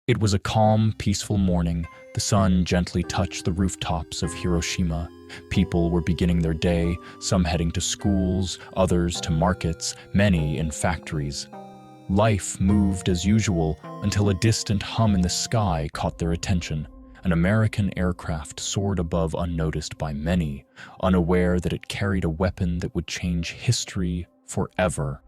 It was a calm, peaceful morning. The sun gently touched the rooftops of Hiroshima. People were beginning their day, some heading to schools, others to markets, many in factories. Life moved as usual until a distant hum in the sky caught their attention. An American aircraft soared above unnoticed by many, unaware that it carried a weapon that would change history forever.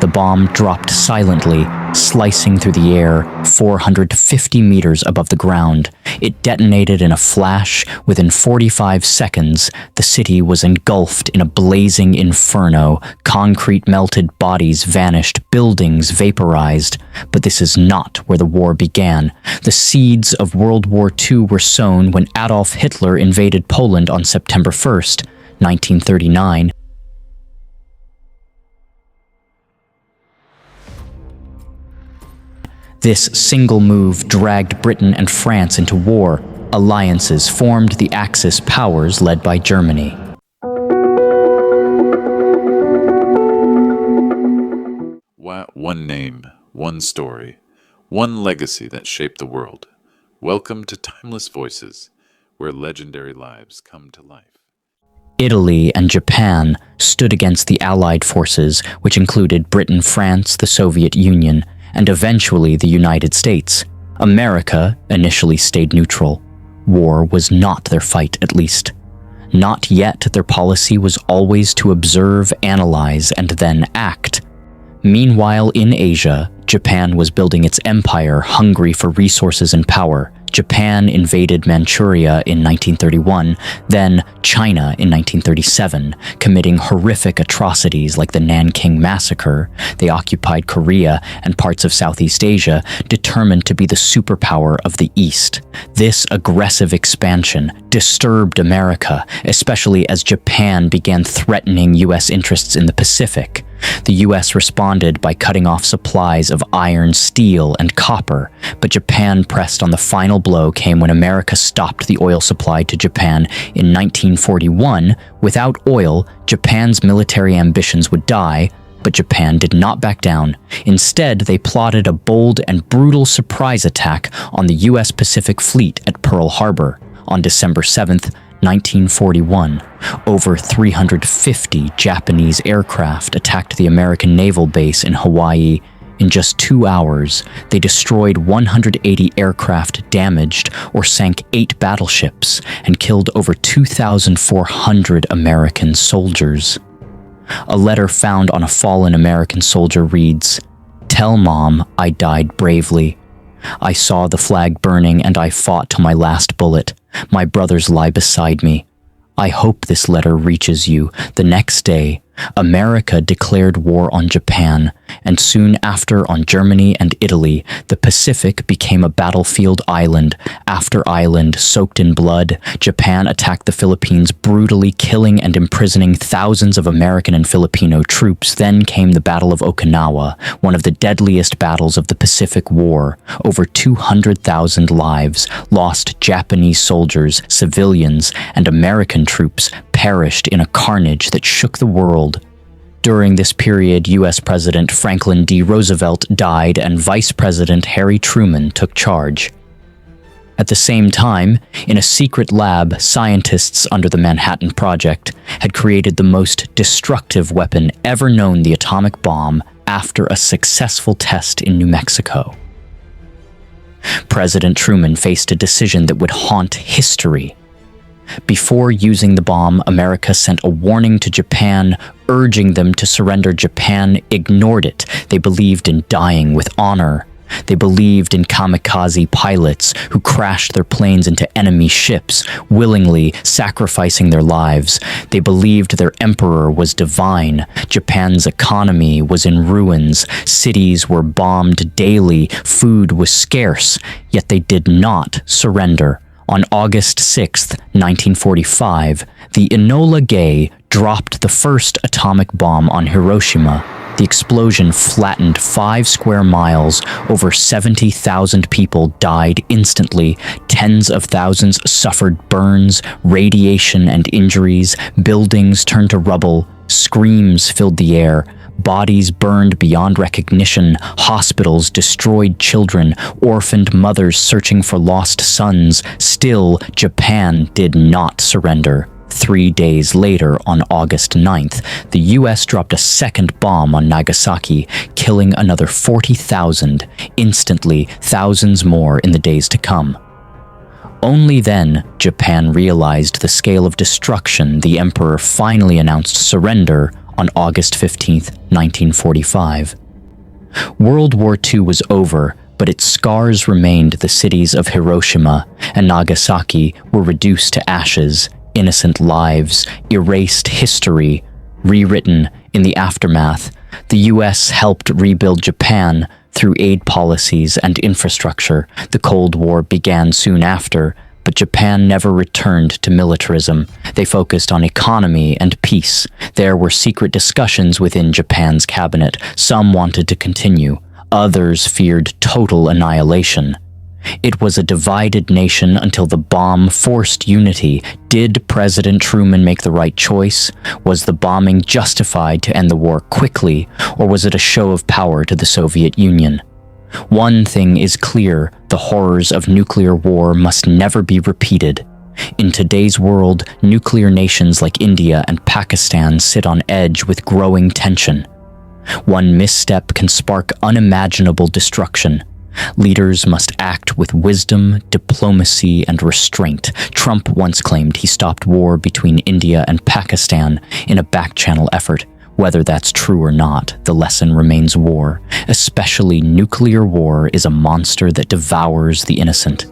The bomb dropped silently, slicing through the air 450 meters above the ground. It detonated in a flash. Within 45 seconds, the city was engulfed in a blazing inferno. Concrete melted, bodies vanished, buildings vaporized. But this is not where the war began. The seeds of World War II were sown when Adolf Hitler invaded Poland on September 1st, 1939. This single move dragged Britain and France into war. Alliances formed the Axis powers led by Germany. One name, one story, one legacy that shaped the world. Welcome to Timeless Voices, where legendary lives come to life. Italy and Japan stood against the Allied forces, which included Britain, France, the Soviet Union, and eventually the United States. America initially stayed neutral. War was not their fight, at least. Not yet. Their policy was always to observe, analyze, and then act. Meanwhile, in Asia, Japan was building its empire, hungry for resources and power. Japan invaded Manchuria in 1931, then China in 1937, committing horrific atrocities like the Nanking Massacre. They occupied Korea and parts of Southeast Asia, determined to be the superpower of the East. This aggressive expansion disturbed America, especially as Japan began threatening U.S. interests in the Pacific. The U.S. responded by cutting off supplies of iron, steel, and copper, but Japan pressed on. The final blow came when America stopped the oil supply to Japan in 1941. Without oil, Japan's military ambitions would die, but Japan did not back down. Instead, they plotted a bold and brutal surprise attack on the U.S. Pacific Fleet at Pearl Harbor on December 7th, 1941. Over 350 Japanese aircraft attacked the American naval base in Hawaii. In just 2 hours, they destroyed 180 aircraft, damaged or sank 8 battleships, and killed over 2,400 American soldiers. A letter found on a fallen American soldier reads, "Tell Mom I died bravely. I saw the flag burning and I fought to my last bullet. My brothers lie beside me. I hope this letter reaches you." The next day, America declared war on Japan, and soon after on Germany and Italy. The Pacific became a battlefield island after island soaked in blood. Japan attacked the Philippines, brutally killing and imprisoning thousands of American and Filipino troops. Then came the Battle of Okinawa, one of the deadliest battles of the Pacific War. Over 200,000 lives lost. Japanese soldiers, civilians, and American troops perished in a carnage that shook the world. During this period, U.S. President Franklin D. Roosevelt died and Vice President Harry Truman took charge. At the same time, in a secret lab, scientists under the Manhattan Project had created the most destructive weapon ever known, the atomic bomb, after a successful test in New Mexico. President Truman faced a decision that would haunt history. Before using the bomb, America sent a warning to Japan, urging them to surrender. Japan ignored it. They believed in dying with honor. They believed in kamikaze pilots who crashed their planes into enemy ships, willingly sacrificing their lives. They believed their emperor was divine. Japan's economy was in ruins. Cities were bombed daily. Food was scarce. Yet they did not surrender. On August 6, 1945, the Enola Gay dropped the first atomic bomb on Hiroshima. The explosion flattened 5 square miles. Over 70,000 people died instantly. Tens of thousands suffered burns, radiation, and injuries. Buildings turned to rubble. Screams filled the air. Bodies burned beyond recognition, hospitals destroyed, children, orphaned mothers searching for lost sons. Still, Japan did not surrender. 3 days later, on August 9th, the US dropped a second bomb on Nagasaki, killing another 40,000, instantly thousands more in the days to come. Only then, Japan realized the scale of destruction. The emperor finally announced surrender on August 15, 1945. World War II was over, but its scars remained. The cities of Hiroshima and Nagasaki were reduced to ashes, innocent lives, erased history, rewritten in the aftermath. The US helped rebuild Japan through aid policies and infrastructure. The Cold War began soon after, but Japan never returned to militarism. They focused on economy and peace. There were secret discussions within Japan's cabinet. Some wanted to continue. Others feared total annihilation. It was a divided nation until the bomb forced unity. Did President Truman make the right choice? Was the bombing justified to end the war quickly, or was it a show of power to the Soviet Union? One thing is clear: the horrors of nuclear war must never be repeated. In today's world, nuclear nations like India and Pakistan sit on edge with growing tension. One misstep can spark unimaginable destruction. Leaders must act with wisdom, diplomacy, and restraint. Trump once claimed he stopped war between India and Pakistan in a back-channel effort. Whether that's true or not, the lesson remains: war, especially nuclear war, is a monster that devours the innocent.